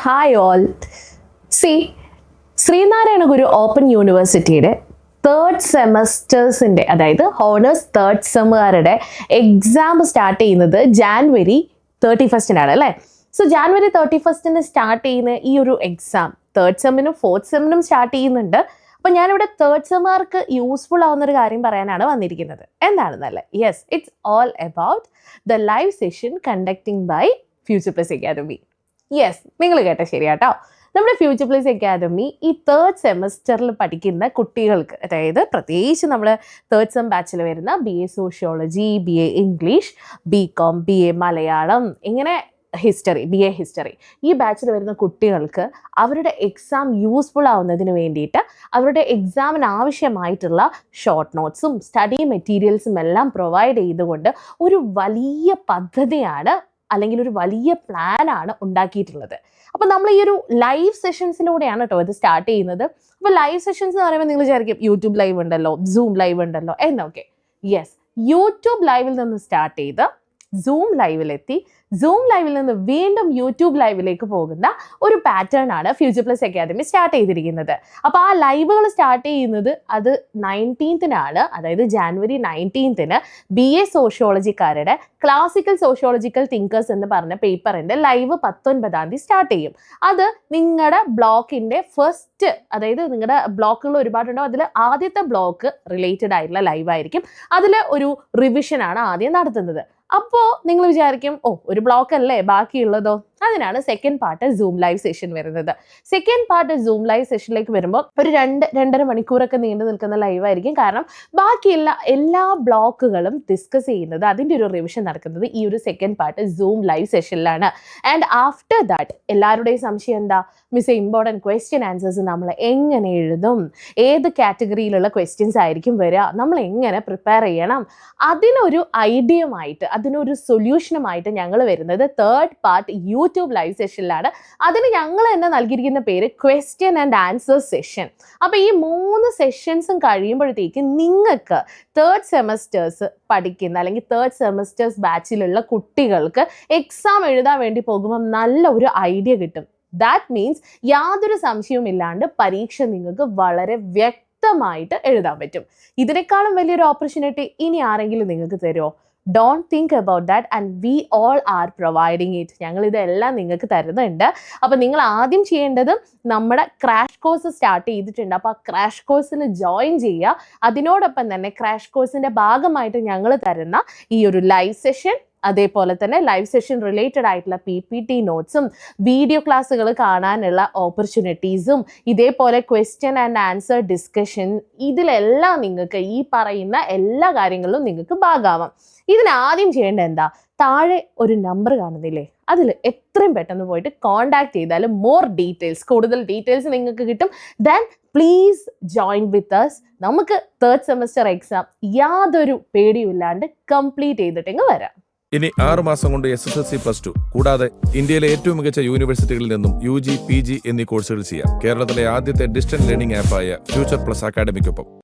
Hi all. C Sreenarayana ഗുരു open യൂണിവേഴ്സിറ്റിയുടെ third സെമസ്റ്റേഴ്സിൻ്റെ അതായത് honours third സെമ്മുകാരുടെ exam start ചെയ്യുന്നത് ജാനുവരി 31 അല്ലേ. സോ ജാനുവരി 31 സ്റ്റാർട്ട് ചെയ്യുന്ന ഈ ഒരു എക്സാം തേർഡ് സെമ്മിനും ഫോർത്ത് സെമ്മിനും സ്റ്റാർട്ട് ചെയ്യുന്നുണ്ട്. അപ്പോൾ ഞാനിവിടെ തേർഡ് സെമ്മുകാർക്ക് യൂസ്ഫുൾ ആവുന്നൊരു കാര്യം പറയാനാണ് വന്നിരിക്കുന്നത്. എന്താണെന്നല്ലേ, yes, it's all about the live session conducting by Future Plus Academy. Yes, നിങ്ങൾ കേട്ട ശരിയാട്ടോ. നമ്മുടെ ഫ്യൂച്ചർ പ്ലസ് അക്കാദമി ഈ തേർഡ് സെമസ്റ്ററിൽ പഠിക്കുന്ന കുട്ടികൾക്ക്, അതായത് പ്രത്യേകിച്ച് നമ്മൾ തേർഡ് സെം ബാച്ചിൽ വരുന്ന BA sociology, BA English, BCom, BA Malayalam, ഇങ്ങനെ ഹിസ്റ്ററി, BA ഹിസ്റ്ററി, ഈ ബാച്ചിൽ വരുന്ന കുട്ടികൾക്ക് അവരുടെ എക്സാം യൂസ്ഫുൾ ആവുന്നതിന് വേണ്ടിയിട്ട് അവരുടെ എക്സാമിന് ആവശ്യമായിട്ടുള്ള ഷോർട്ട് നോട്ട്സും സ്റ്റഡി മെറ്റീരിയൽസും എല്ലാം പ്രൊവൈഡ് ചെയ്തുകൊണ്ട് ഒരു വലിയ പദ്ധതിയാണ് അല്ലെങ്കിൽ ഒരു വലിയ പ്ലാനാണ് ഉണ്ടാക്കിയിട്ടുള്ളത്. അപ്പോൾ നമ്മൾ ഈ ഒരു ലൈവ് സെഷൻസിലൂടെയാണ് കേട്ടോ ഇത് സ്റ്റാർട്ട് ചെയ്യുന്നത്. അപ്പോൾ ലൈവ് സെഷൻസ് എന്ന് പറയുമ്പോൾ നിങ്ങൾ വിചാരിക്കും യൂട്യൂബ് ലൈവ് ഉണ്ടല്ലോ, സൂം ലൈവ് ഉണ്ടല്ലോ എന്നൊക്കെ. യെസ്, യൂട്യൂബ് ലൈവിൽ നിന്ന് സ്റ്റാർട്ട് ചെയ്ത് സൂം ലൈവിലെത്തി, സൂം ലൈവിൽ നിന്ന് വീണ്ടും യൂട്യൂബ് ലൈവിലേക്ക് പോകുന്ന ഒരു പാറ്റേൺ ആണ് ഫ്യൂച്ചർ പ്ലസ് അക്കാദമി സ്റ്റാർട്ട് ചെയ്തിരിക്കുന്നത്. അപ്പോൾ ആ ലൈവുകൾ സ്റ്റാർട്ട് ചെയ്യുന്നത് അത് 19-നാണ്, അതായത് ജാനുവരി 19-ന് BA സോഷ്യോളജിക്കാരുടെ ക്ലാസിക്കൽ സോഷ്യോളജിക്കൽ തിങ്കേഴ്സ് എന്ന് പറഞ്ഞ പേപ്പറിൻ്റെ ലൈവ് 19-ാം തീയതി സ്റ്റാർട്ട് ചെയ്യും. അത് നിങ്ങളുടെ ബ്ലോക്കിൻ്റെ ഫസ്റ്റ്, അതായത് നിങ്ങളുടെ ബ്ലോക്കുകൾ ഒരുപാടുണ്ടാവും, അതിൽ ആദ്യത്തെ ബ്ലോക്ക് റിലേറ്റഡ് ആയിട്ടുള്ള ലൈവായിരിക്കും. അതിൽ ഒരു റിവിഷനാണ് ആദ്യം നടത്തുന്നത്. അപ്പോൾ നിങ്ങൾ വിചാരിക്കും, ഒരു ബ്ലോക്ക് അല്ലേ ബാക്കിയുള്ളതോ? അതിനാണ് second part zoom live session വരുന്നത്. സെക്കൻഡ് പാർട്ട് സൂം ലൈവ് സെഷനിലേക്ക് വരുമ്പോൾ ഒരു 2-2.5 മണിക്കൂറൊക്കെ നീണ്ടു നിൽക്കുന്ന ലൈവായിരിക്കും. കാരണം ബാക്കിയുള്ള എല്ലാ ബ്ലോക്കുകളും ഡിസ്കസ് ചെയ്യുന്നത്, അതിൻ്റെ ഒരു റിവിഷൻ നടക്കുന്നത് ഈ ഒരു സെക്കൻഡ് പാർട്ട് സൂം ലൈവ് സെഷനിലാണ്. ആൻഡ് ആഫ്റ്റർ ദാറ്റ് എല്ലാവരുടെയും സംശയം എന്താ, മിസ് ഇമ്പോർട്ടൻറ്റ് ക്വസ്റ്റ്യൻ ആൻസേഴ്സ് നമ്മൾ എങ്ങനെ എഴുതും, ഏത് കാറ്റഗറിയിലുള്ള ക്വസ്റ്റ്യൻസ് ആയിരിക്കും വരിക, നമ്മൾ എങ്ങനെ പ്രിപ്പയർ ചെയ്യണം, അതിനൊരു ഐഡിയയുമായിട്ട്, അതിനൊരു സൊല്യൂഷനുമായിട്ട് ഞങ്ങൾ വരുന്നത് തേർഡ് പാർട്ട് യൂട്യൂബ് ലൈവ് സെഷനിലാണ്. അതിന് ഞങ്ങൾ തന്നെ നൽകിയിരിക്കുന്ന പേര് ക്വസ്റ്റ്യൻ ആൻഡ് ആൻസർ സെഷൻ. അപ്പോൾ ഈ 3 സെഷൻസും കഴിയുമ്പോഴത്തേക്ക് നിങ്ങൾക്ക് തേർഡ് സെമസ്റ്റേഴ്സ് പഠിക്കുന്ന അല്ലെങ്കിൽ തേർഡ് സെമസ്റ്റേഴ്സ് ബാച്ചിലുള്ള കുട്ടികൾക്ക് എക്സാം എഴുതാൻ വേണ്ടി പോകുമ്പോൾ നല്ല ഒരു ഐഡിയ കിട്ടും. ദാറ്റ് മീൻസ് യാതൊരു സംശയവും ഇല്ലാണ്ട് പരീക്ഷ നിങ്ങൾക്ക് വളരെ വ്യക്തമായിട്ട് എഴുതാൻ പറ്റും. ഇതിനേക്കാളും വലിയൊരു ഓപ്പർച്യൂണിറ്റി ഇനി ആരെങ്കിലും നിങ്ങൾക്ക് തരുമോ? Don't think about that and we all are providing it. ഞങ്ങൾ ഇതെല്ലാം നിങ്ങൾക്ക് തരുന്നുണ്ട്. അപ്പോൾ നിങ്ങൾ ആദ്യം ചെയ്യേണ്ടത്, നമ്മുടെ ക്രാഷ് കോഴ്സ് സ്റ്റാർട്ട് ചെയ്തിട്ടുണ്ട്. അപ്പോൾ ആ ക്രാഷ് കോഴ്സിൽ ജോയിൻ ചെയ്യുക. അതിനോടൊപ്പം തന്നെ ക്രാഷ് കോഴ്സിൻ്റെ ഭാഗമായിട്ട് ഞങ്ങൾ തരുന്ന ഈ ഒരു ലൈവ് സെഷൻ, അതേപോലെ തന്നെ ലൈവ് സെഷൻ റിലേറ്റഡ് ആയിട്ടുള്ള PPT നോട്ട്സും വീഡിയോ ക്ലാസ്സുകൾ കാണാനുള്ള ഓപ്പർച്യൂണിറ്റീസും ഇതേപോലെ ക്വസ്റ്റ്യൻ ആൻഡ് ആൻസർ ഡിസ്കഷൻ, ഇതിലെല്ലാം നിങ്ങൾക്ക് ഈ പറയുന്ന എല്ലാ കാര്യങ്ങളിലും നിങ്ങൾക്ക് ഭാഗമാവാം. ഇതിനാദ്യം ചെയ്യേണ്ടത് എന്താ, താഴെ ഒരു നമ്പർ കാണുന്നില്ലേ, അതിൽ എത്രയും പെട്ടെന്ന് പോയിട്ട് കോൺടാക്ട് ചെയ്താൽ കൂടുതൽ ഡീറ്റെയിൽസ് നിങ്ങൾക്ക് കിട്ടും. Then please join with us. നമുക്ക് തേർഡ് സെമസ്റ്റർ എക്സാം യാതൊരു പേടിയുമില്ലാണ്ട് കംപ്ലീറ്റ് ചെയ്തിട്ടെങ്കിൽ വരാം. ഇനി 6 മാസം കൊണ്ട് SSLC +2 കൂടാതെ ഇന്ത്യയിലെ ഏറ്റവും മികച്ച യൂണിവേഴ്സിറ്റികളിൽ നിന്നും UG, PG എന്നീ കോഴ്സുകൾ ചെയ്യാം. കേരളത്തിലെ ആദ്യത്തെ ഡിസ്റ്റൻസ് ലേണിംഗ് ആപ്പായ ഫ്യൂച്ചർ പ്ലസ് അക്കാഡമിക്കൊപ്പം.